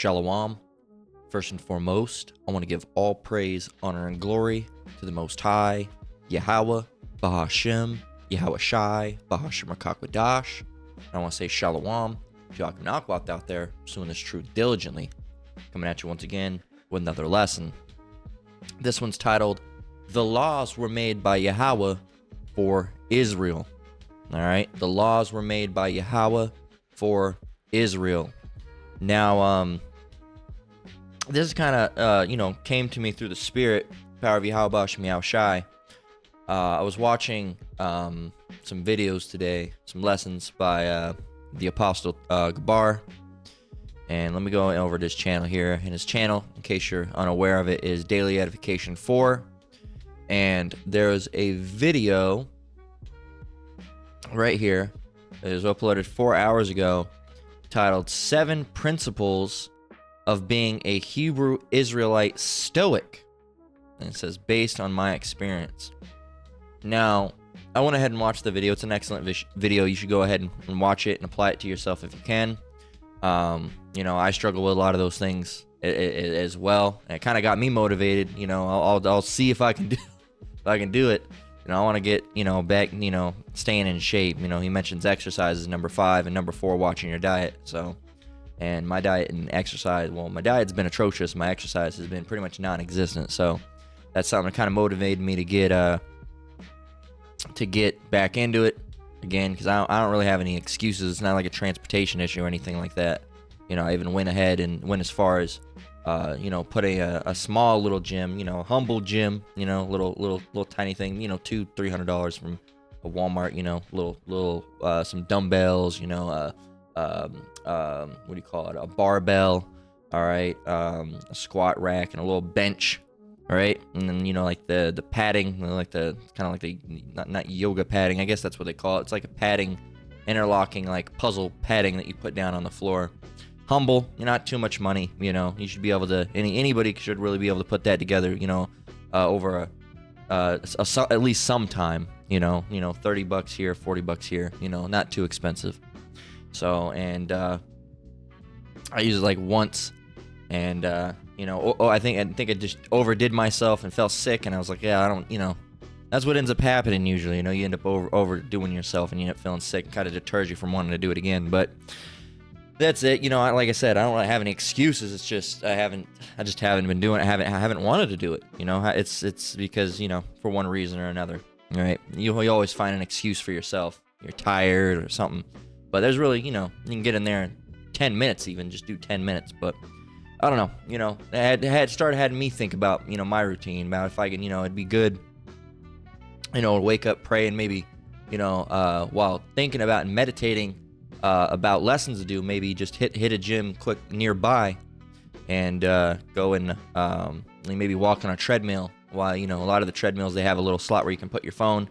Shalom. First and foremost, I want to give all praise, honor, and glory to the Most High, YAHAWAH, Bahashem, Yahweh Shai, Bahashem Rakakwadash. I want to say Shalom to YAHAWAH out there, pursuing this truth diligently. Coming at you once again with another lesson. This one's titled, The Laws Were Made by YAHAWAH for Israel. All right, the laws were made by YAHAWAH for Israel. Now, this kind of, came to me through the spirit, power of Yahweh Bahashem Yahweh Shai. I was watching some videos today, some lessons by the Apostle Gabar. And let me go over to his channel here. And his channel, in case you're unaware of it, is Daily Edification 4. And there's a video right here. It was uploaded 4 hours ago, titled 7 Principles of Being a Hebrew Israelite Stoic. And it says, based on my experience. Now, I went ahead and watched the video. It's an excellent video. You should go ahead and watch it and apply it to yourself if you can. I struggle with a lot of those things as well. And it kind of got me motivated. I'll see if I can do it. I want to get, back, staying in shape. He mentions exercise is number 5 and number 4, watching your diet. So, and my diet and exercise, well, my diet's been atrocious. My exercise has been pretty much non-existent. So that's something that kind of motivated me to get back into it again, because I don't really have any excuses. It's not like a transportation issue or anything like that. I even went ahead and went as far as put a small little gym, humble gym, little tiny thing, $200-$300 from a Walmart, little some dumbbells, what do you call it, a barbell, all right, a squat rack and a little bench, all right, and then like the padding, like the kind of like the not yoga padding, I guess that's what they call it. It's like a padding, interlocking like puzzle padding that you put down on the floor. Humble, not too much money, you should be able to, anybody should really be able to put that together, over at least some time, $30 here, $40 here, not too expensive. So, and I used it like once, and I think I just overdid myself and felt sick, and I was like, yeah, I don't, that's what ends up happening usually, you end up overdoing yourself, and you end up feeling sick, and kind of deters you from wanting to do it again. But that's it. Like I said, I don't really have any excuses. It's just I just haven't been doing it. I haven't wanted to do it. It's because for one reason or another. All right, you always find an excuse for yourself. You're tired or something. But there's really, you can get in there in 10 minutes, even just do 10 minutes. But I don't know. It had started me think about my routine, about if I can, it'd be good, wake up, pray, and maybe while thinking about and meditating about lessons to do, maybe just hit a gym quick nearby and go and maybe walk on a treadmill while, a lot of the treadmills, they have a little slot where you can put your phone,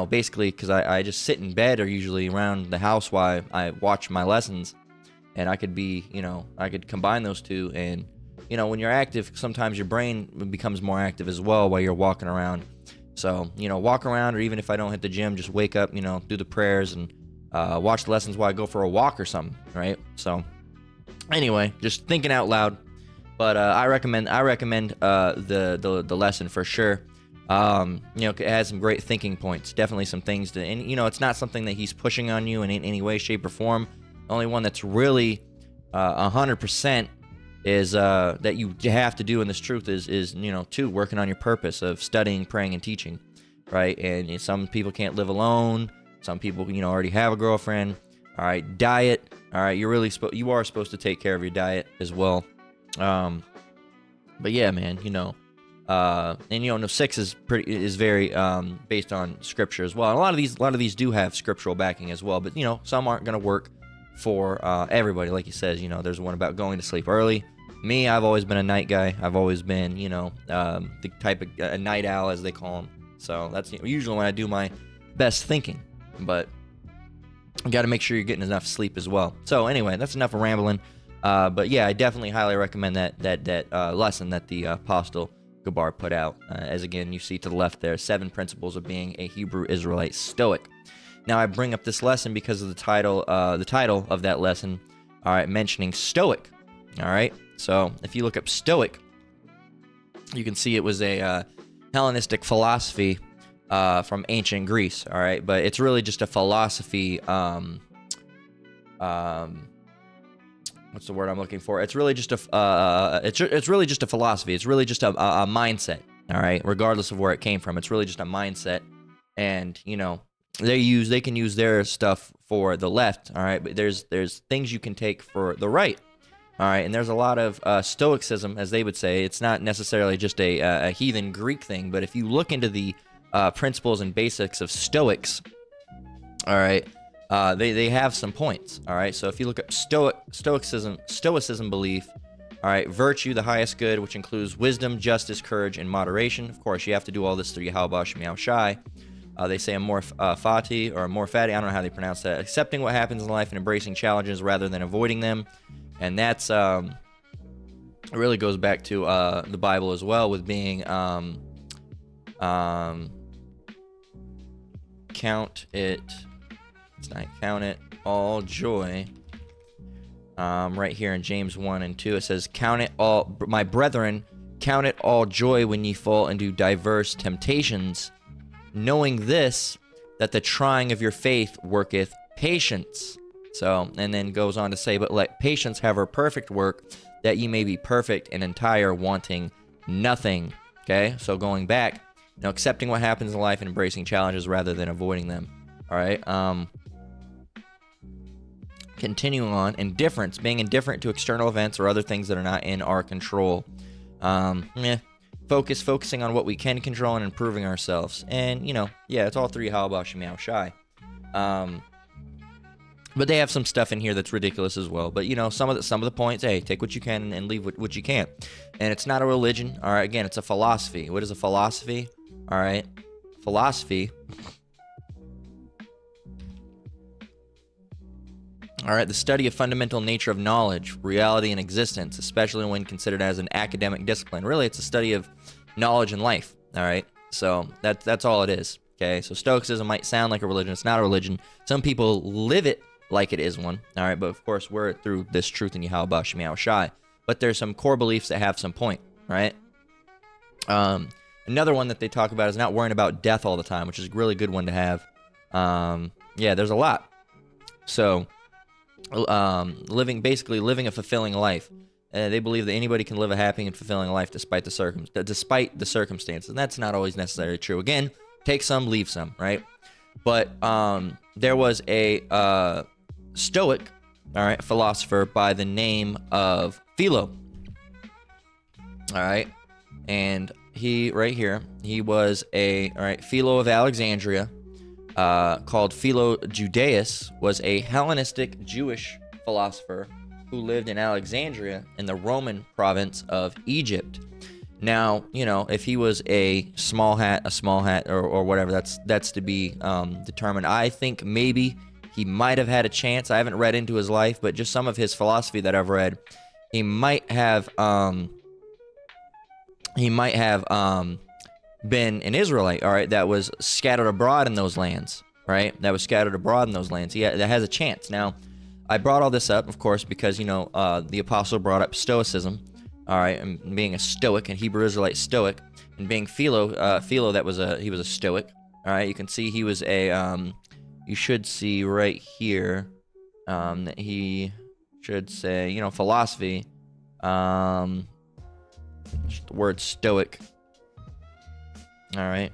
basically, because I just sit in bed or usually around the house while I watch my lessons, and I could be, I could combine those two. And, when you're active, sometimes your brain becomes more active as well while you're walking around. So, walk around, or even if I don't hit the gym, just wake up, do the prayers and watch the lessons while I go for a walk or something, right? So, anyway, just thinking out loud. But I recommend the lesson for sure. It has some great thinking points. Definitely some things to, and it's not something that he's pushing on you in any way, shape, or form. The only one that's really 100% is that you have to do in this truth is working on your purpose of studying, praying, and teaching, right? And some people can't live alone. Some people, already have a girlfriend. All right, diet. All right, you are supposed to take care of your diet as well. But yeah, man, and 6 is very based on scripture as well. And a lot of these do have scriptural backing as well. But some aren't gonna work for everybody. Like he says, there's one about going to sleep early. Me, I've always been a night guy. I've always been, the type of a night owl, as they call them. So that's usually when I do my best thinking. But you got to make sure you're getting enough sleep as well. So anyway, that's enough of rambling. But yeah, I definitely highly recommend that lesson that the Apostle Gabar put out. As again, you see to the left there, 7 Principles of Being a Hebrew Israelite Stoic. Now I bring up this lesson because of the title of that lesson. All right, mentioning Stoic. All right, So if you look up Stoic, you can see it was a Hellenistic philosophy from ancient Greece. All right, but it's really just a philosophy. What's the word I'm looking for? It's really just a it's really just a philosophy. It's really just a mindset. All right, regardless of where it came from, it's really just a mindset. And you know, they can use their stuff for the left. All right, but there's things you can take for the right. All right, and there's a lot of stoicism, as they would say. It's not necessarily just a heathen Greek thing, but if you look into the principles and basics of Stoics, all right, they have some points. All right, so if you look at Stoicism belief, all right, virtue, the highest good, which includes wisdom, justice, courage, and moderation. Of course, you have to do all this through YAHAWAH Shemiao Shai. They say amor fati or amor fati. I don't know how they pronounce that. Accepting what happens in life and embracing challenges rather than avoiding them. And that's it really goes back to the Bible as well, with being count it all joy. Right here in James 1 and 2, it says, "Count it all, my brethren, count it all joy when ye fall into diverse temptations, knowing this, that the trying of your faith worketh patience." So, and then goes on to say, "But let patience have her perfect work, that ye may be perfect and entire, wanting nothing." Okay, so going back, you know, accepting what happens in life and embracing challenges rather than avoiding them. All right. Continuing on, indifference, being indifferent to external events or other things that are not in our control. Focusing on what we can control and improving ourselves. And, you know, yeah, it's all three YAHAWAH Shemiao Shai. But they have some stuff in here that's ridiculous as well. But, you know, some of the points, hey, take what you can and leave what you can't. And it's not a religion. All right, again, it's a philosophy. What is a philosophy? All right, philosophy. All right, the study of fundamental nature of knowledge, reality, and existence, especially when considered as an academic discipline. Really, it's a study of knowledge and life. All right, so that's all it is. Okay, so Stoicism might sound like a religion. It's not a religion. Some people live it like it is one. All right, but of course, we're through this truth in YAHAWAH Shemiao Shai. But there's some core beliefs that have some point, right? Another one that they talk about is not worrying about death all the time, which is a really good one to have. Yeah, there's a lot. So, basically living a fulfilling life. They believe that anybody can live a happy and fulfilling life despite the circumstances. And that's not always necessarily true. Again, take some, leave some, right? But there was a Stoic, all right, philosopher by the name of Philo. All right, and he right here, he was Philo of Alexandria, called Philo Judaeus, was a Hellenistic Jewish philosopher who lived in Alexandria in the Roman province of Egypt. Now, you know, if he was a small hat, or whatever, that's to be determined. I think maybe he might have had a chance. I haven't read into his life, but just some of his philosophy that I've read, he might have been an Israelite, all right, that was scattered abroad in those lands, right? That has a chance. Now, I brought all this up, of course, because, you know, the apostle brought up Stoicism, all right, and being a Stoic, and Hebrew Israelite Stoic, and being Philo, he was a Stoic, all right. You can see he was you should see right here, that he should say, you know, philosophy, just the word Stoic, all right.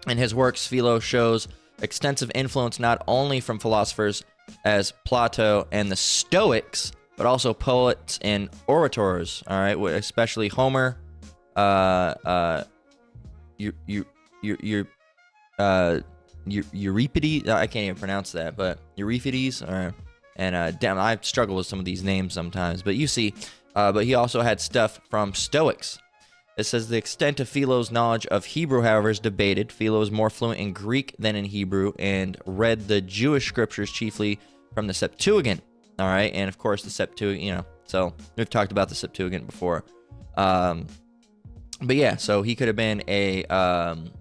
In his works, Philo shows extensive influence not only from philosophers as Plato and the Stoics, but also poets and orators, all right, especially Homer, Euripides, I can't even pronounce that, but Euripides, damn, I struggle with some of these names sometimes, but you see, but he also had stuff from Stoics. It says the extent of Philo's knowledge of Hebrew, however, is debated. Philo is more fluent in Greek than in Hebrew and read the Jewish scriptures chiefly from the Septuagint. All right, and of course the Septuagint, you know, so we've talked about the Septuagint before. But yeah, so he could have been a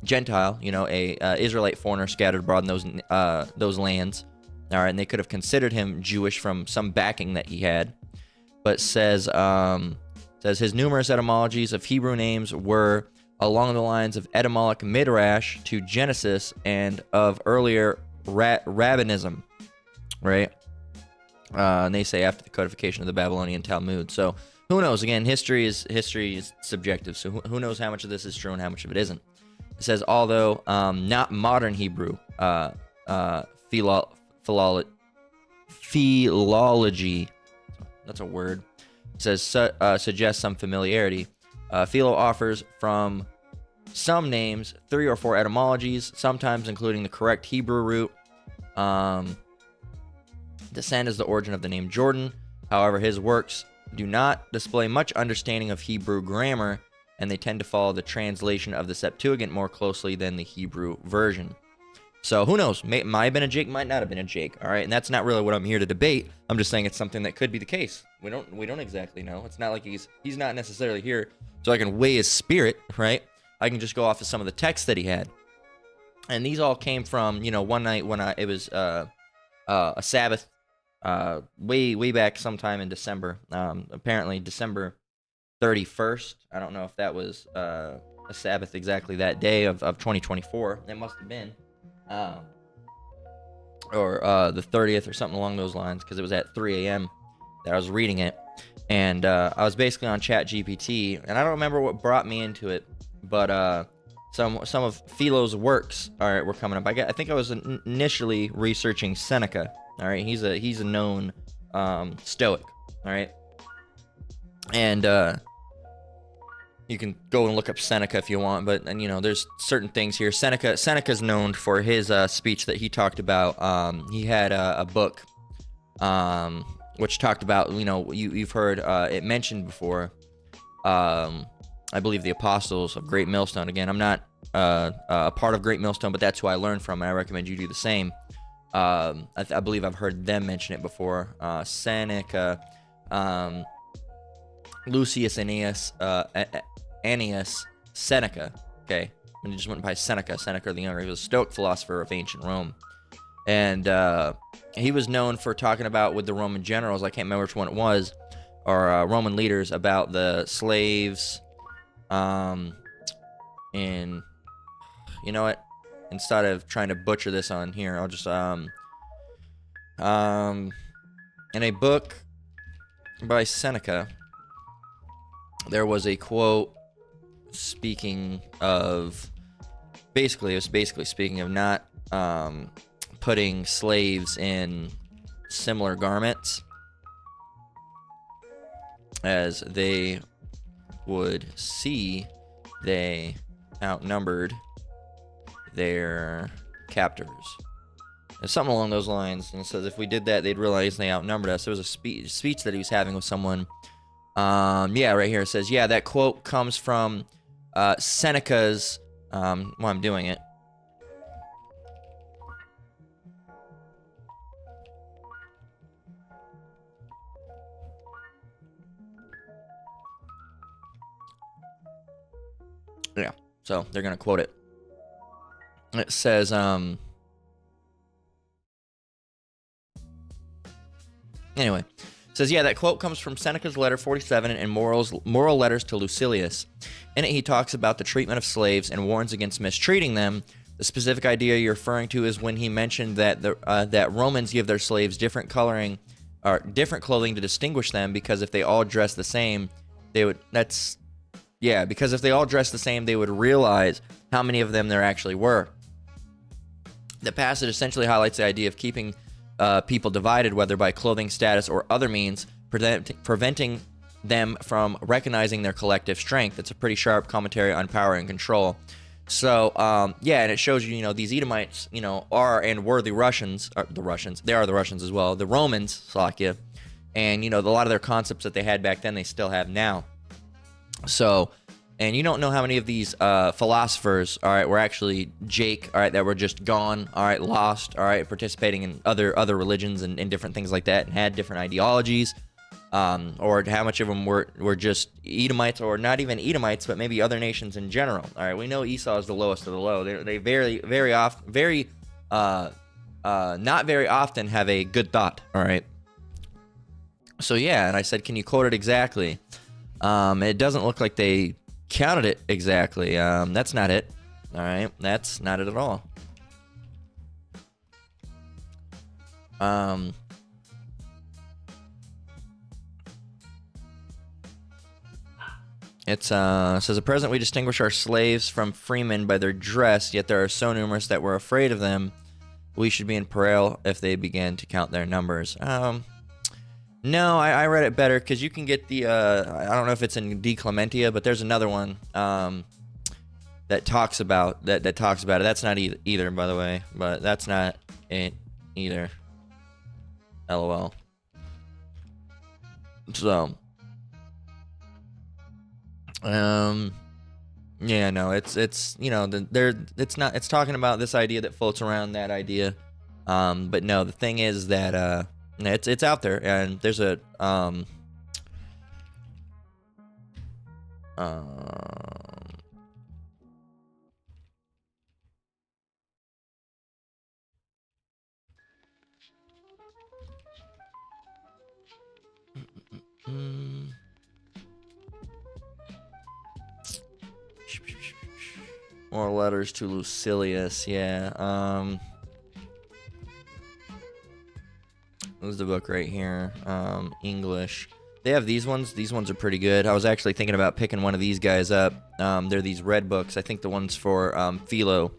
Gentile, you know, a Israelite foreigner scattered abroad in those lands. All right, and they could have considered him Jewish from some backing that he had. but says his numerous etymologies of Hebrew names were along the lines of etymologic midrash to Genesis and of earlier rabbinism, right? And they say after the codification of the Babylonian Talmud. So who knows? Again, history is subjective. So who knows how much of this is true and how much of it isn't? It says, although not modern Hebrew, philology, that's a word, says suggests some familiarity. Philo offers from some names 3 or 4 etymologies, sometimes including the correct Hebrew root. Descent is the origin of the name Jordan. However, his works do not display much understanding of Hebrew grammar, and they tend to follow the translation of the Septuagint more closely than the Hebrew version. So who knows? Might have been a Jake, might not have been a Jake. All right, and that's not really what I'm here to debate. I'm just saying it's something that could be the case. We don't exactly know. It's not like he's not necessarily here so I can weigh his spirit, right? I can just go off of some of the texts that he had, and these all came from one night when it was a Sabbath, way back sometime in December. Apparently December 31st. I don't know if that was a Sabbath exactly that day of 2024. It must have been. Or the 30th or something along those lines, because it was at 3 a.m. that I was reading it. And I was basically on ChatGPT, and I don't remember what brought me into it, but some of Philo's works, all right, were coming up. I think I was initially researching Seneca. All right, he's a known Stoic. All right, and you can go and look up Seneca if you want, but there's certain things here. Seneca's known for his speech that he talked about. He had a book which talked about, you've heard it mentioned before. I believe the Apostles of Great Millstone. Again, I'm not a part of Great Millstone, but that's who I learned from, and I recommend you do the same. I believe I've heard them mention it before. Seneca, Lucius Annius Seneca. Okay, and he just went by Seneca the Younger. He was a Stoic philosopher of ancient Rome, and he was known for talking about with the Roman generals. I can't remember which one it was, or Roman leaders, about the slaves. And you know what? Instead of trying to butcher this on here, I'll just in a book by Seneca, there was a quote speaking of basically speaking of not putting slaves in similar garments as they would see they outnumbered their captors. There's something along those lines, and it says if we did that, they'd realize they outnumbered us. There was a speech that he was having with someone. Right here it says, that quote comes from Seneca's. While I'm doing it. Yeah, so they're gonna quote it. It says, anyway, it says, that quote comes from Seneca's letter 47 and moral letters to Lucilius. In it, he talks about the treatment of slaves and warns against mistreating them. The specific idea you're referring to is when he mentioned that that Romans give their slaves different coloring or different clothing to distinguish them, because if they all dress the same, they would. Because if they all dress the same, they would realize how many of them there actually were. The passage essentially highlights the idea of keeping people divided, whether by clothing, status, or other means, preventing them from recognizing their collective strength. It's a pretty sharp commentary on power and control. So, and it shows you, these Edomites, are and were the Russians. They are the Russians as well. The Romans, Slovakia. And, a lot of their concepts that they had back then, they still have now. So, and you don't know how many of these philosophers, all right, were actually Jake, all right, that were just gone, all right, lost, all right, participating in other religions and different things like that, and had different ideologies, or how much of them were just Edomites, or not even Edomites, but maybe other nations in general. All right, we know Esau is the lowest of the low. They very often, not very often have a good thought. All right. So yeah, and I said, can you quote it exactly? It doesn't look like they counted it exactly. That's not it. All right, that's not it at all. It says, at present we distinguish our slaves from freemen by their dress, yet there are so numerous that we're afraid of them. We should be in peril if they begin to count their numbers. No, I read it better because you can get the, I don't know if it's in De Clementia, but there's another one that talks about that talks about it. That's not either, by the way, but that's not it either. LOL. So, yeah, no, it's you know, it's talking about this idea that floats around, that idea. But no, the thing is that it's out there, and there's a more letters to Lucilius, yeah. This is the book right here. English. They have these ones. These ones are pretty good. I was actually thinking about picking one of these guys up. They're these red books. I think the one's for Philo.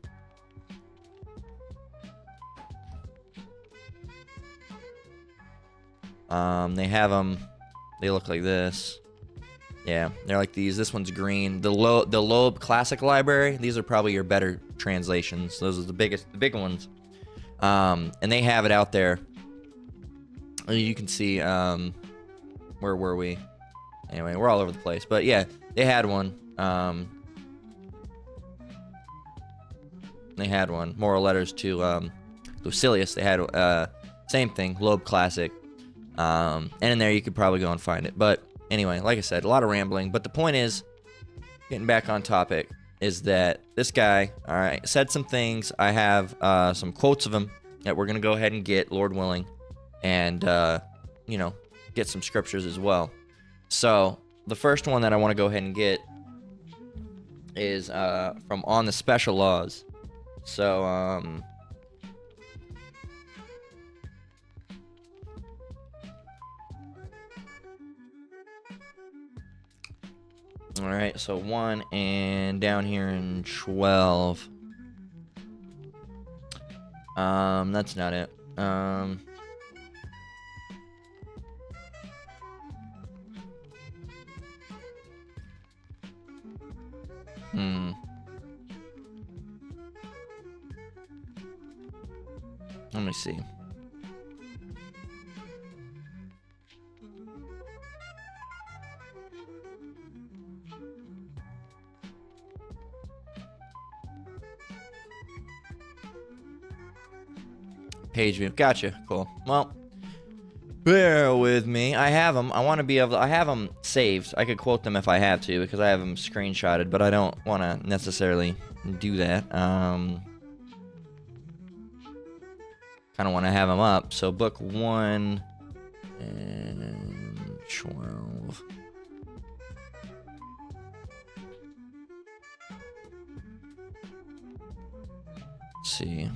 They have them. They look like this. Yeah, they're like these. This one's green. The Loeb Classic Library. These are probably your better translations. Those are the big ones. And they have it out there. You can see. Where were we? Anyway, we're all over the place. But yeah, they had one. They had one. Moral letters to Lucilius. They had same thing. Loeb Classic. And in there you could probably go and find it. But anyway, like I said, a lot of rambling. But the point is, getting back on topic, is that this guy, all right, said some things. I have some quotes of him that we're gonna go ahead and get, Lord willing, and you know, get some scriptures as well. So the first one that I want to go ahead and get is from On the Special Laws. So all right, so 1 and down here in 12. That's not it. Let me see. Page view. Gotcha. Cool. Well, bear with me. I have them. I want to be able to, I have them saved. I could quote them if I have to because I have them screenshotted, but I don't want to necessarily do that. Kind of want to have them up. So book 1 and 12. Let's see.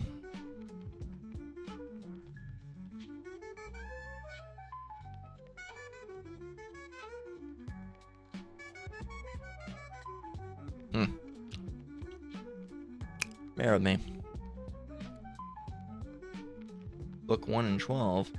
Bear with me. Book 1 and 12.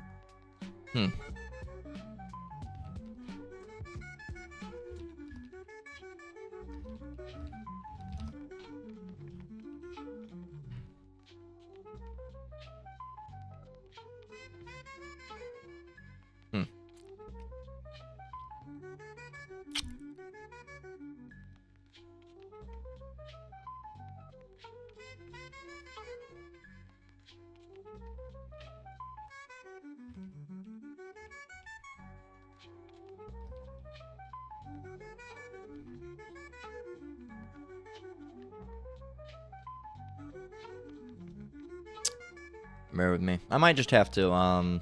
Bear with me. I might just have to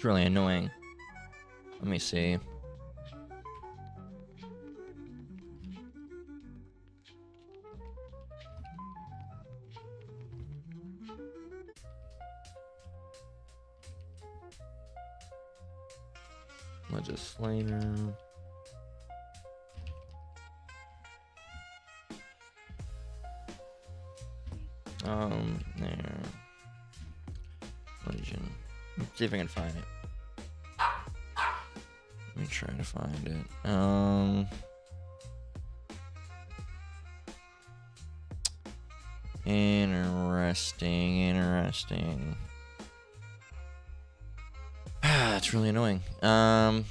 It's really annoying. Let me see. Legislator. There. Legion. Let's see if I can find it. Let me try to find it. Interesting. That's really annoying. Let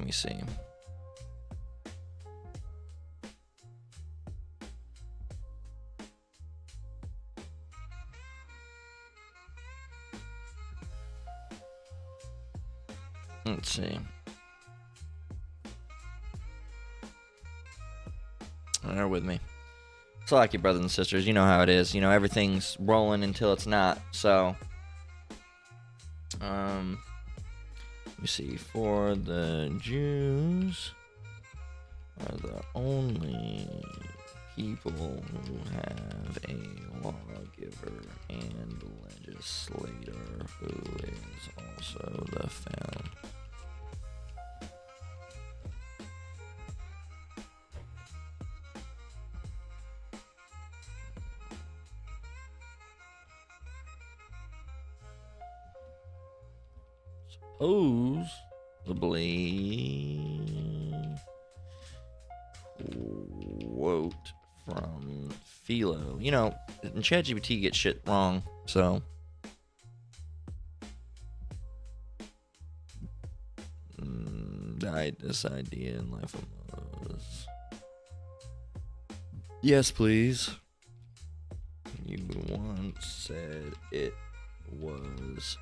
me see. Let's see. Bear with me. It's like you, brothers and sisters. You know how it is. You know, everything's rolling until it's not. So, let me see. For the Jews are the only people who have a lawgiver and legislator who is also the founder. Supposedly, quote from Philo. You know, ChatGPT gets shit wrong, so died this idea in life was. Yes, please. You once said it was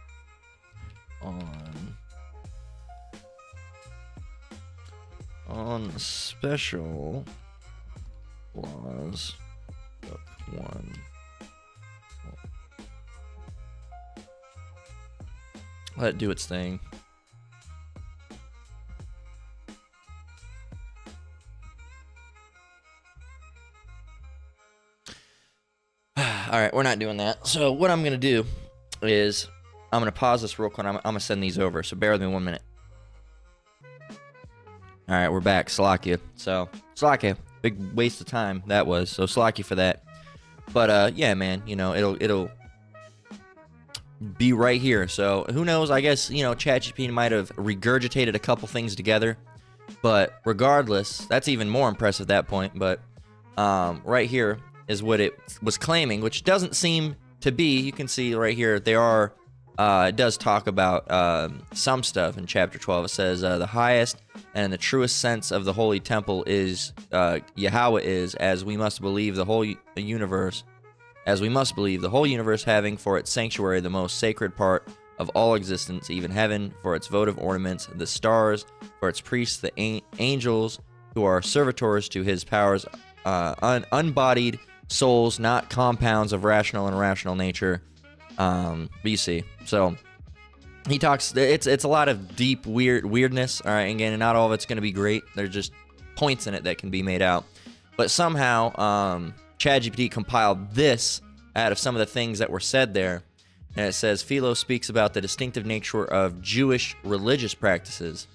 on special laws of one. Let it do its thing. All right, we're not doing that. So what I'm gonna do is I'm gonna pause this real quick. I'm gonna send these over. So bear with me 1 minute. All right, we're back. Slakia. So Slakia, big waste of time that was. So Slakia for that. But yeah, man, you know it'll be right here. So who knows? I guess ChatGPT might have regurgitated a couple things together. But regardless, that's even more impressive at that point. But right here is what it was claiming, which doesn't seem to be. You can see right here they are. It does talk about some stuff in chapter 12. It says the highest and the truest sense of the holy temple is YAHAWAH is, as we must believe the whole universe, having for its sanctuary the most sacred part of all existence, even heaven for its votive ornaments, the stars for its priests, the angels who are servitors to his powers, unbodied souls, not compounds of rational and irrational nature. BC. So he talks. It's a lot of deep weirdness. All right, again, and not all of it's going to be great. There's just points in it that can be made out. But somehow, ChatGPT compiled this out of some of the things that were said there, and it says Philo speaks about the distinctive nature of Jewish religious practices,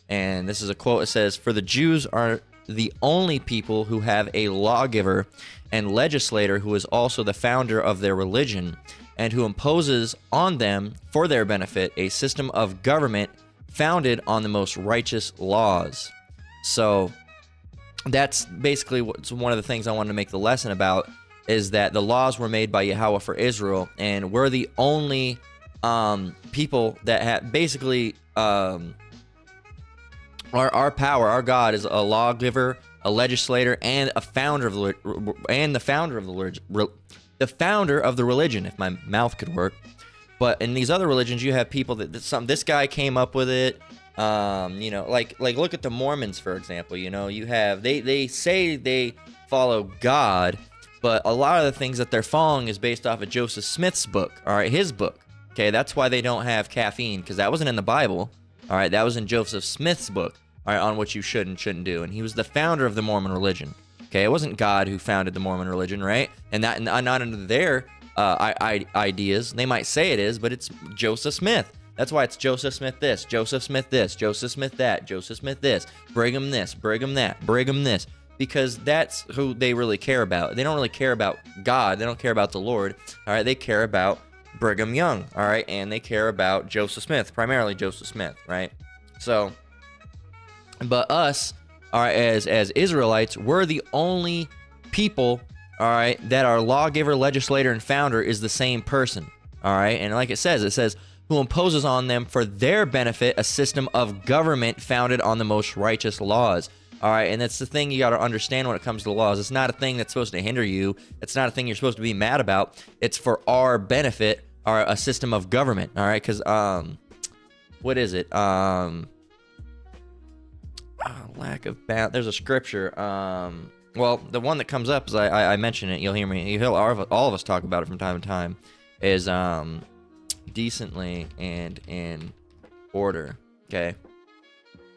and this is a quote. It says, "For the Jews are the only people who have a lawgiver and legislator who is also the founder of their religion, and who imposes on them, for their benefit, a system of government founded on the most righteous laws." So that's basically one of the things I wanted to make the lesson about, is that the laws were made by YAHAWAH for Israel, and we're the only people that have basically our power. Our God is a lawgiver, a legislator, and a founder of the founder of the religion, if my mouth could work. But in these other religions, you have people this guy came up with it. Like look at the Mormons, for example. You have they say they follow God, but a lot of the things that they're following is based off of Joseph Smith's book, all right, his book. Okay, that's why they don't have caffeine, because that wasn't in the Bible, all right, that was in Joseph Smith's book, all right, on what you should and shouldn't do, and he was the founder of the Mormon religion. Okay, it wasn't God who founded the Mormon religion, right? And that not under their ideas. They might say it is, but it's Joseph Smith. That's why it's Joseph Smith this, Joseph Smith this, Joseph Smith that, Joseph Smith this, Brigham this, Brigham that, Brigham this, because that's who they really care about. They don't really care about God. They don't care about the Lord. All right, they care about Brigham Young. All right, and they care about Joseph Smith, primarily Joseph Smith, right? So, but us, all right, as Israelites, we're the only people, all right, that our lawgiver, legislator, and founder is the same person, all right? And like it says, who imposes on them for their benefit a system of government founded on the most righteous laws, all right? And that's the thing you got to understand when it comes to laws. It's not a thing that's supposed to hinder you. It's not a thing you're supposed to be mad about. It's for our benefit, or a system of government, all right? Because, what is it? Lack of balance. There's a scripture. Well, the one that comes up is I mention it. You'll hear me. You'll hear all of us talk about it from time to time. Is decently and in order. Okay.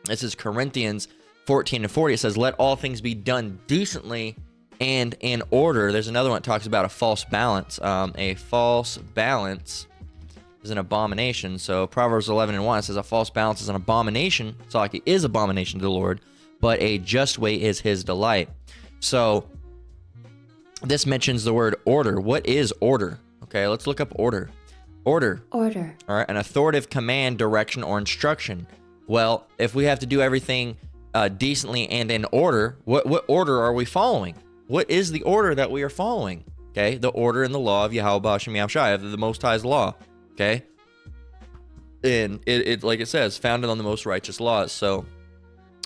This is Corinthians 14:40. It says, "Let all things be done decently and in order." There's another one that talks about a false balance. A false balance is an abomination. So Proverbs 11:1 says, "A false balance is an abomination." So like it is abomination to the Lord, but a just way is his delight. So this mentions the word order. What is order? Okay, let's look up order. Order. Order. All right, an authoritative command, direction, or instruction. Well, if we have to do everything decently and in order, what order are we following? What is the order that we are following? Okay, the order and the law of YAHAWAH Shem Yahushai, of the Most High's law. Okay, and it like it says, founded on the most righteous laws. So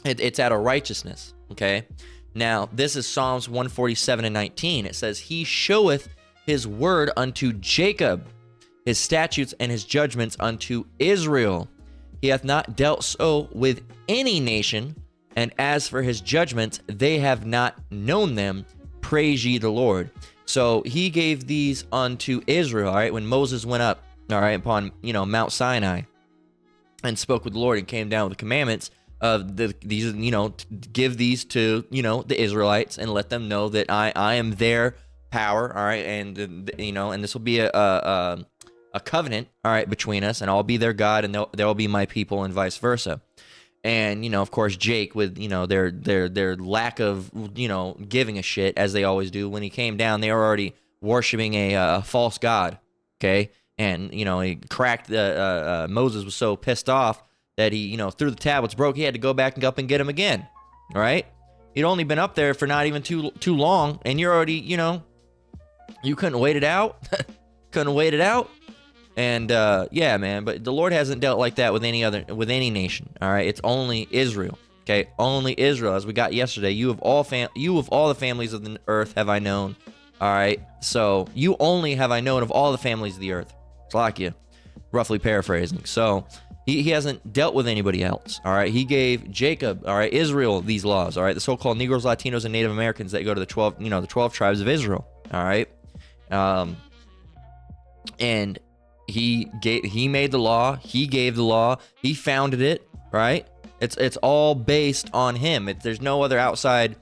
it's out of righteousness. Okay, now this is Psalms 147:19. It says, "He showeth his word unto Jacob, his statutes and his judgments unto Israel. He hath not dealt so with any nation, and as for his judgments, they have not known them. Praise ye the Lord." So he gave these unto Israel, all right, when Moses went up, all right, upon, Mount Sinai and spoke with the Lord and came down with the commandments of these, give these to, the Israelites and let them know that I am their power, all right, and, and this will be a covenant, all right, between us, and I'll be their God and they'll be my people, and vice versa. And, of course, Jake, with, their lack of, giving a shit, as they always do, when he came down, they were already worshiping a false god, okay? And, he cracked, Moses was so pissed off that he, threw the tablets, broke, he had to go back and up and get them again, all right? He'd only been up there for not even too long, and you're already, you couldn't wait it out? Couldn't wait it out? And yeah, man, but the Lord hasn't dealt like that with any nation. All right, it's only Israel. Okay, only Israel. As we got yesterday, you of all the families of the earth have I known. All right, so you only have I known of all the families of the earth. It's like you, roughly paraphrasing. So he hasn't dealt with anybody else. All right, he gave Jacob, all right, Israel, these laws. All right, the so-called Negroes, Latinos, and Native Americans that go to the 12 tribes of Israel. All right, and he made the law, he gave the law, he founded it, right? It's all based on him. There's no other outside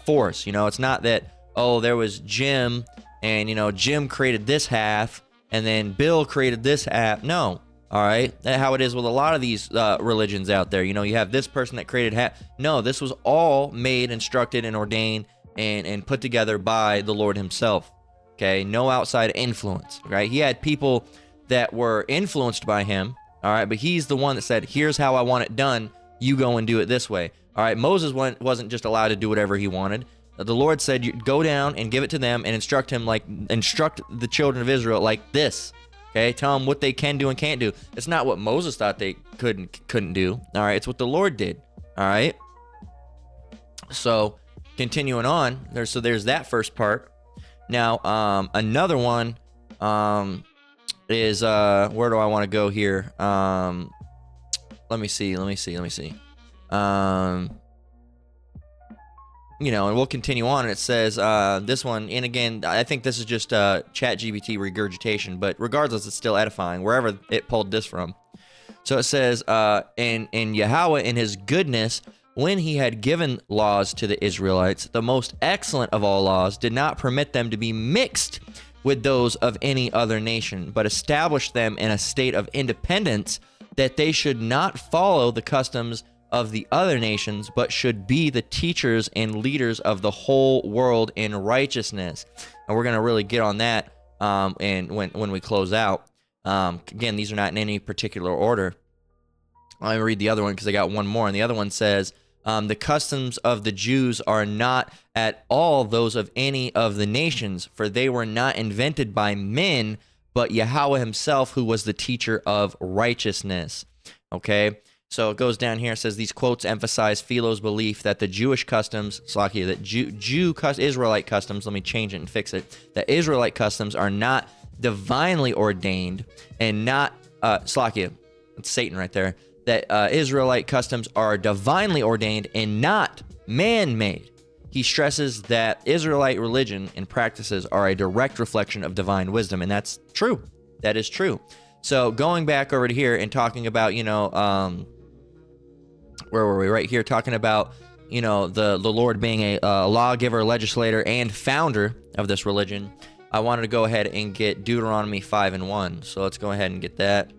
force. It's not that, oh, there was Jim, and Jim created this half, and then Bill created this half. No, all right? That's how it is with a lot of these religions out there. You have this person that created half. No, this was all made, instructed, and ordained, and put together by the Lord himself. Okay, no outside influence, right? He had people that were influenced by him, all right, but he's the one that said, here's how I want it done, you go and do it this way, all right? Moses wasn't just allowed to do whatever he wanted. The Lord said, you go down and give it to them and instruct the children of Israel like this, okay? Tell them what they can do and can't do. It's not what Moses thought they couldn't do, all right? It's what the Lord did, all right? So, continuing on, there's that first part. Now, another one, is where do I want to go here? Let me see. and we'll continue on. And it says this one, and again, I think this is just ChatGPT regurgitation, but regardless, it's still edifying wherever it pulled this from. So it says, and Yahawah in his goodness, when he had given laws to the Israelites, the most excellent of all laws, did not permit them to be mixed with those of any other nation, but established them in a state of independence, that they should not follow the customs of the other nations, but should be the teachers and leaders of the whole world in righteousness. And we're going to really get on that and when we close out. Again, these are not in any particular order. Let me read the other one because I got one more. And the other one says, the customs of the Jews are not at all those of any of the nations, for they were not invented by men, but Yahawah himself, who was the teacher of righteousness. Okay, so it goes down here. It says these quotes emphasize Philo's belief that the Jewish customs, Israelite customs, let me change it and fix it, that Israelite customs are not divinely ordained and not, it's Satan right there, that Israelite customs are divinely ordained and not man-made. He stresses that Israelite religion and practices are a direct reflection of divine wisdom, and that's true. That is true. So going back over to here and talking about, where were we? Right here, talking about, the Lord being a lawgiver, legislator, and founder of this religion. I wanted to go ahead and get Deuteronomy 5:1. So let's go ahead and get that.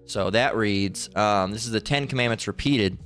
So that reads, this is the 10 Commandments repeated,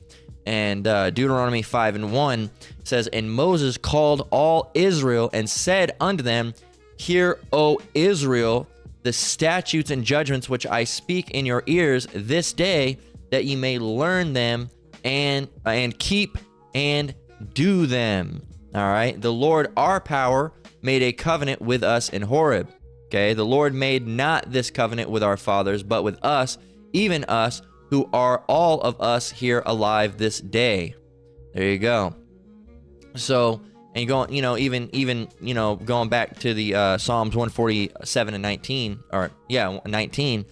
and Deuteronomy 5:1 says, and Moses called all Israel and said unto them, hear, O Israel, the statutes and judgments which I speak in your ears this day, that ye may learn them and keep and do them. All right. The Lord, our power, made a covenant with us in Horeb. Okay. The Lord made not this covenant with our fathers, but with us, even us, who are all of us here alive this day. There you go. So, and going, even going back to the Psalms 147 and 19, 19.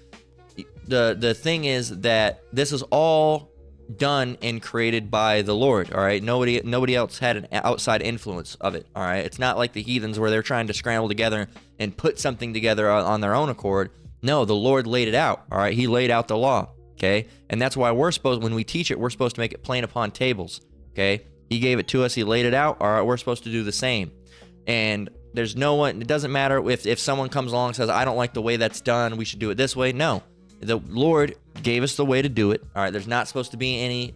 The thing is that this is all done and created by the Lord. All right, nobody else had an outside influence of it. All right, it's not like the heathens where they're trying to scramble together and put something together on their own accord. No, the Lord laid it out. All right, He laid out the law. Okay, and that's why when we teach it, we're supposed to make it plain upon tables. Okay. He gave it to us. He laid it out. All right, we're supposed to do the same. And there's no one, it doesn't matter if someone comes along and says, I don't like the way that's done, we should do it this way. No, the Lord gave us the way to do it. All right, there's not supposed to be any,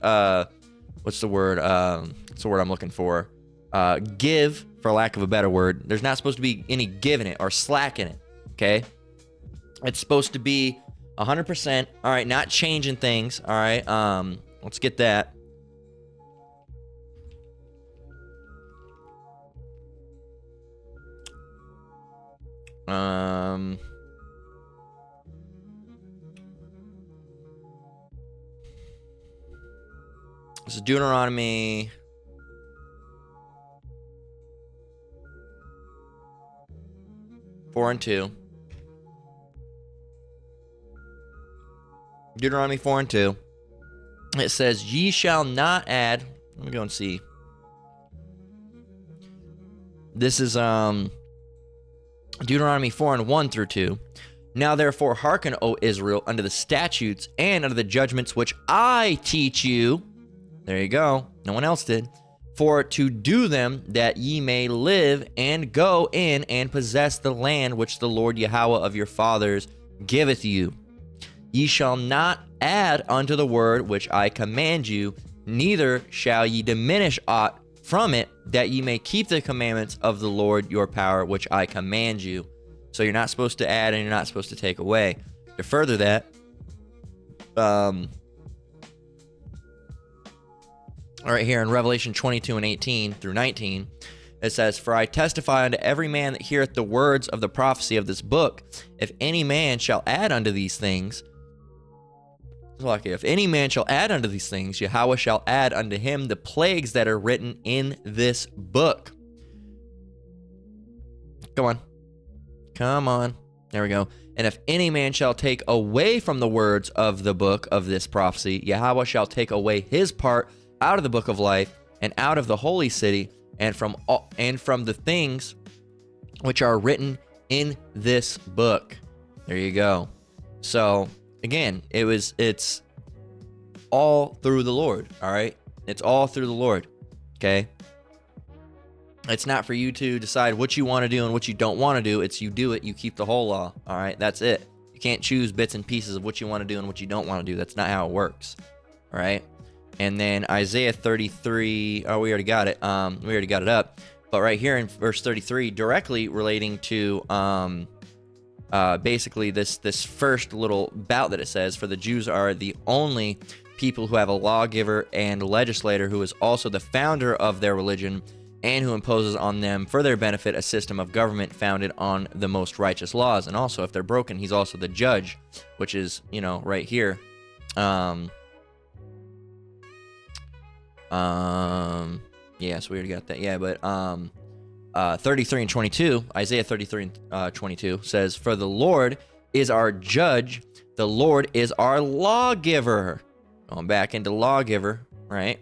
what's the word? What's the word I'm looking for? Give, for lack of a better word. There's not supposed to be any give in it or slack in it. Okay. It's supposed to be 100%. All right, not changing things. All right. Let's get that. This is Deuteronomy 4:2. Deuteronomy 4:2. It says, ye shall not add, let me go and see. This is Deuteronomy 4:1-2. Now therefore hearken, O Israel, unto the statutes and unto the judgments which I teach you. There you go. No one else did. For to do them, that ye may live and go in and possess the land which the Lord Yahawah of your fathers giveth you. Ye shall not add unto the word which I command you, neither shall ye diminish aught from it, that ye may keep the commandments of the Lord your power, which I command you. So you're not supposed to add and you're not supposed to take away. To further that, right here in Revelation 22:18-19, it says, for I testify unto every man that heareth the words of the prophecy of this book, if any man shall add unto these things, if any man shall add unto these things, Yahawah shall add unto him the plagues that are written in this book. Come on. There we go. And if any man shall take away from the words of the book of this prophecy, Yahawah shall take away his part out of the book of life and out of the holy city and from the things which are written in this book. There you go. So again, it's all through the Lord. All right. It's all through the Lord. Okay. It's not for you to decide what you want to do and what you don't want to do. It's you do it, you keep the whole law. All right, that's it. You can't choose bits and pieces of what you want to do and what you don't want to do. That's not how it works. All right. And then Isaiah 33. Oh, we already got it. We already got it up. But right here in verse 33, directly relating to basically this first little bout that it says, for the Jews are the only people who have a lawgiver and legislator who is also the founder of their religion, and who imposes on them for their benefit a system of government founded on the most righteous laws. And also, if they're broken, he's also the judge, which is, right here. Yeah, so we already got that. Yeah, but 33 and 22, Isaiah 33 and 22 says, for the Lord is our judge, the Lord is our lawgiver. Going back into lawgiver, right?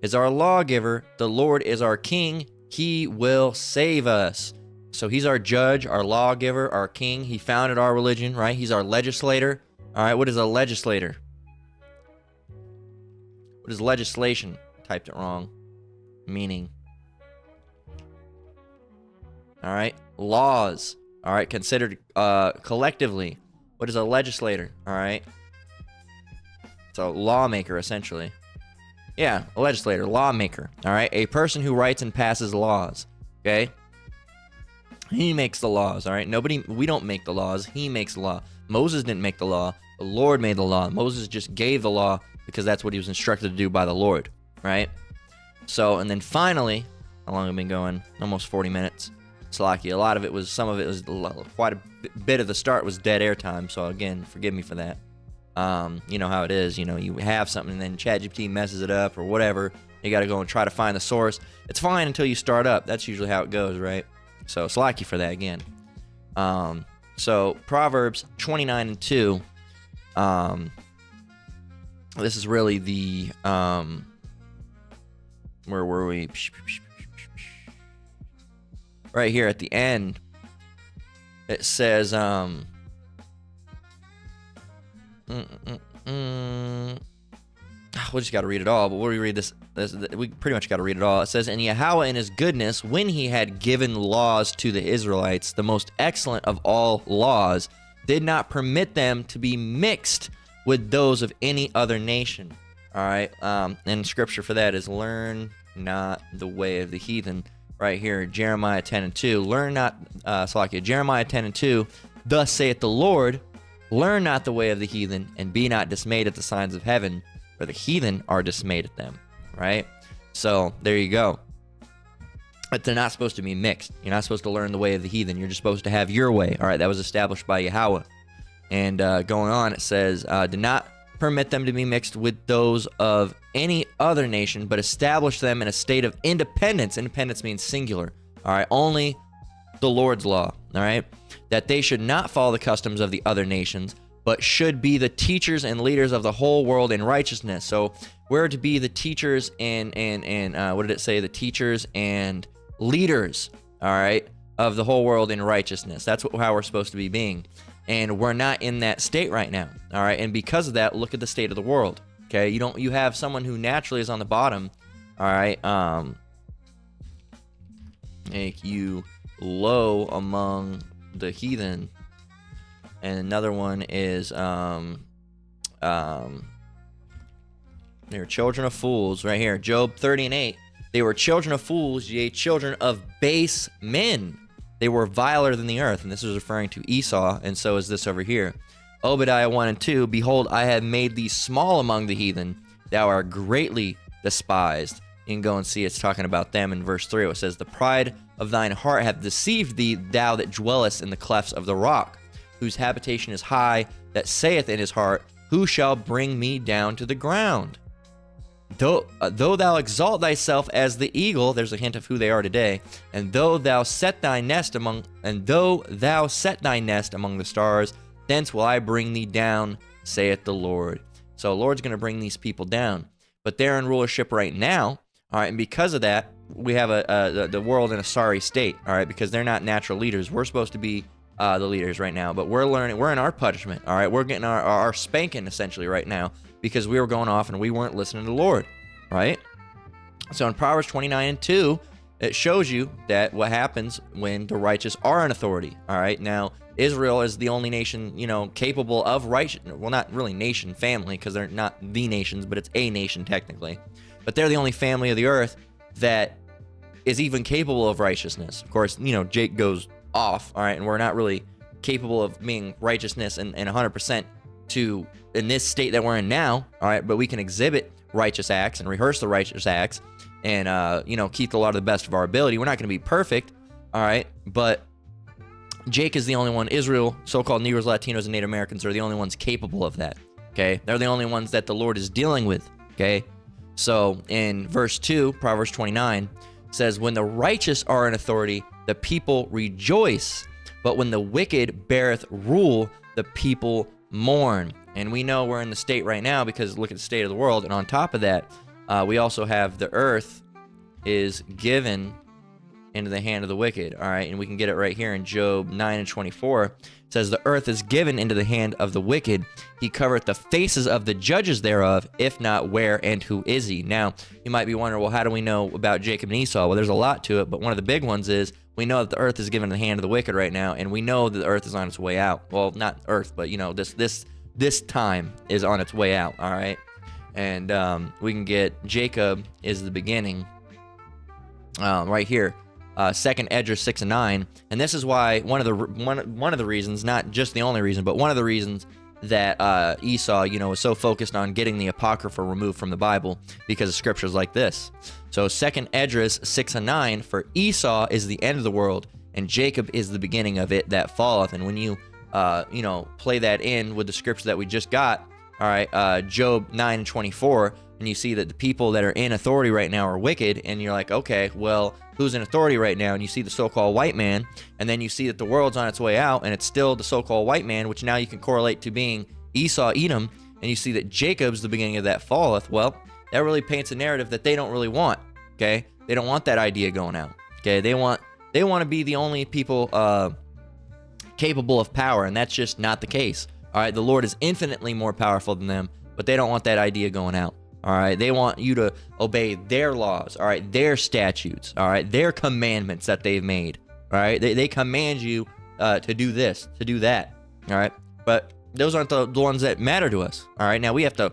Is our lawgiver, the Lord is our king, he will save us. So he's our judge, our lawgiver, our king. He founded our religion, right? He's our legislator. All right, what is a legislator? What is legislation? Typed it wrong. Meaning. All right, laws. All right, considered collectively. What is a legislator? All right. It's a lawmaker, essentially. Yeah, a legislator, lawmaker, all right? A person who writes and passes laws, okay? He makes the laws, all right? We don't make the laws. He makes the law. Moses didn't make the law. The Lord made the law. Moses just gave the law because that's what he was instructed to do by the Lord, right? So, and then finally, how long have we been going? Almost 40 minutes. Slacky. Some of it was quite a bit of the start was dead air time. So again, forgive me for that. You know how it is, you have something and then ChatGPT messes it up or whatever. You got to go and try to find the source. It's fine until you start up. That's usually how it goes, right? So slacky for that again. So Proverbs 29 and 2. This is really the, where were we? Right here at the end, it says, we just got to read it all, but when we read this, we pretty much got to read it all. It says, and Yahawah in his goodness, when he had given laws to the Israelites, the most excellent of all laws, did not permit them to be mixed with those of any other nation. All right, and scripture for that is, learn not the way of the heathen. Right here, Jeremiah 10 and 2. Learn not, Jeremiah 10 and 2, thus saith the Lord, learn not the way of the heathen, and be not dismayed at the signs of heaven, for the heathen are dismayed at them, right? So, there you go. But they're not supposed to be mixed. You're not supposed to learn the way of the heathen. You're just supposed to have your way, all right? That was established by Yahawah. And going on, it says, do not permit them to be mixed with those of any other nation, but establish them in a state of independence. Independence means singular, all right? Only the Lord's law, all right? That they should not follow the customs of the other nations, but should be the teachers and leaders of the whole world in righteousness. So we're to be the teachers and what did it say? The teachers and leaders, all right, of the whole world in righteousness. That's how we're supposed to be being. And we're not in that state right now, all right? And because of that, look at the state of the world, okay? You have someone who naturally is on the bottom, all right? Make you low among the heathen. And another one is they're children of fools. Right here, Job 30 and 8. They were children of fools, yea, children of base men. They were viler than the earth. And this is referring to Esau, and so is this over here. Obadiah 1 and 2. Behold, I have made thee small among the heathen. Thou art greatly despised. You can go and see it's talking about them in verse 3. It says, the pride of thine heart hath deceived thee, thou that dwellest in the clefts of the rock, whose habitation is high, that saith in his heart, who shall bring me down to the ground? Though thou exalt thyself as the eagle, there's a hint of who they are today, and though thou set thy nest among the stars, Thence will I bring thee down, saith the Lord. So the Lord's going to bring these people down. But they're in rulership right now, all right? And because of that, we have the world in a sorry state, all right? Because they're not natural leaders. We're supposed to be the leaders right now, but we're in our punishment, all right? We're getting our spanking essentially right now because we were going off and we weren't listening to the Lord, right? So in Proverbs 29:2, it shows you that what happens when the righteous are in authority, all right? Now, Israel is the only nation, capable of righteousness. Well, not really nation, family, because they're not the nations, but it's a nation technically. But they're the only family of the earth that is even capable of righteousness. Of course, Jake goes off, all right, and we're not really capable of being righteousness and 100% in this state that we're in now, all right, but we can exhibit righteous acts and rehearse the righteous acts and, keep a lot of the best of our ability. We're not going to be perfect, all right, but Jake is the only one. Israel, so-called Negroes, Latinos, and Native Americans are the only ones capable of that, okay? They're the only ones that the Lord is dealing with, okay? So in verse 2, Proverbs 29, says, when the righteous are in authority, the people rejoice, but when the wicked beareth rule, the people mourn. And we know we're in the state right now because look at the state of the world. And on top of that, we also have the earth is given into the hand of the wicked, all right? And we can get it right here in Job 9:24. It says, the earth is given into the hand of the wicked. He covereth the faces of the judges thereof. If not, where and who is he? Now, you might be wondering, well, how do we know about Jacob and Esau? Well, there's a lot to it, but one of the big ones is we know that the earth is given in the hand of the wicked right now, and we know that the earth is on its way out. Well, not earth, but, this time is on its way out, all right? And we can get Jacob is the beginning right here. 2nd Esdras 6:9, and this is why one of the reasons, not just the only reason, but one of the reasons that Esau, was so focused on getting the Apocrypha removed from the Bible because of scriptures like this. So 2nd Esdras 6:9, for Esau is the end of the world, and Jacob is the beginning of it that falleth. And when you play that in with the scripture that we just got, all right, Job 9:24, and you see that the people that are in authority right now are wicked, and you're like, okay, well, who's in authority right now? And you see the so-called white man, and then you see that the world's on its way out, and it's still the so-called white man, which now you can correlate to being Esau, Edom, and you see that Jacob's the beginning of that falleth. Well, that really paints a narrative that they don't really want, okay? They don't want that idea going out, okay? They want to be the only people capable of power, and that's just not the case, all right? The Lord is infinitely more powerful than them, but they don't want that idea going out. All right, they want you to obey their laws, all right, their statutes, all right, their commandments that they've made, all right. They command you to do this, to do that, all right. But those aren't the ones that matter to us, all right. Now we have to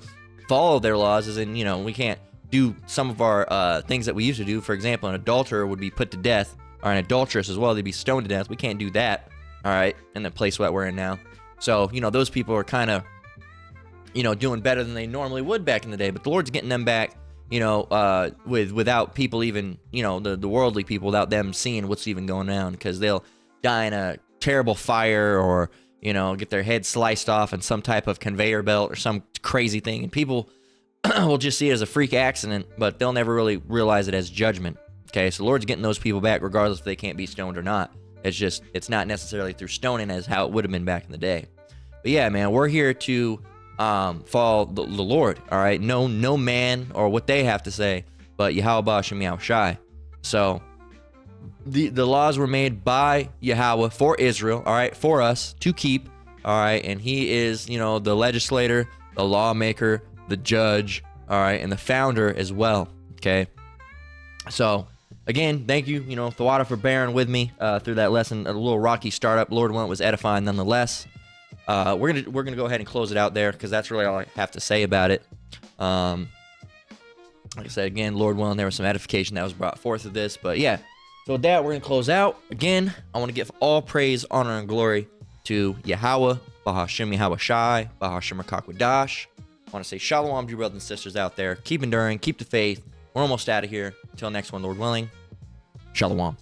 follow their laws, as in, we can't do some of our things that we used to do. For example, an adulterer would be put to death, or an adulteress as well, they'd be stoned to death. We can't do that, all right, in the place that we're in now. So, those people are kind of, doing better than they normally would back in the day, but the Lord's getting them back, without people even, the worldly people, without them seeing what's even going on, because they'll die in a terrible fire or, get their head sliced off in some type of conveyor belt or some crazy thing, and people will just see it as a freak accident, but they'll never really realize it as judgment, okay? So the Lord's getting those people back regardless if they can't be stoned or not. It's not necessarily through stoning as how it would have been back in the day. But yeah, man, we're here to follow the Lord, all right? No man or what they have to say, but YAHAWAH Shem Yahushai. So the laws were made by Yahweh for Israel, all right, for us to keep, all right, and he is, the legislator, the lawmaker, the judge, all right, and the founder as well, okay? So again, thank you, Thawada, for bearing with me through that lesson. A little rocky startup. Lord willing, it was edifying nonetheless. We're gonna go ahead and close it out there because that's really all I have to say about it. Like I said, again, Lord willing, there was some edification that was brought forth of this. But yeah, so with that, we're gonna close out. Again, I want to give all praise, honor, and glory to Yahweh, Bahashem Yahawashi, Bahashem Rakakwadash. I want to say shalom to you brothers and sisters out there. Keep enduring, keep the faith. We're almost out of here. Until next one, Lord willing. Shalom.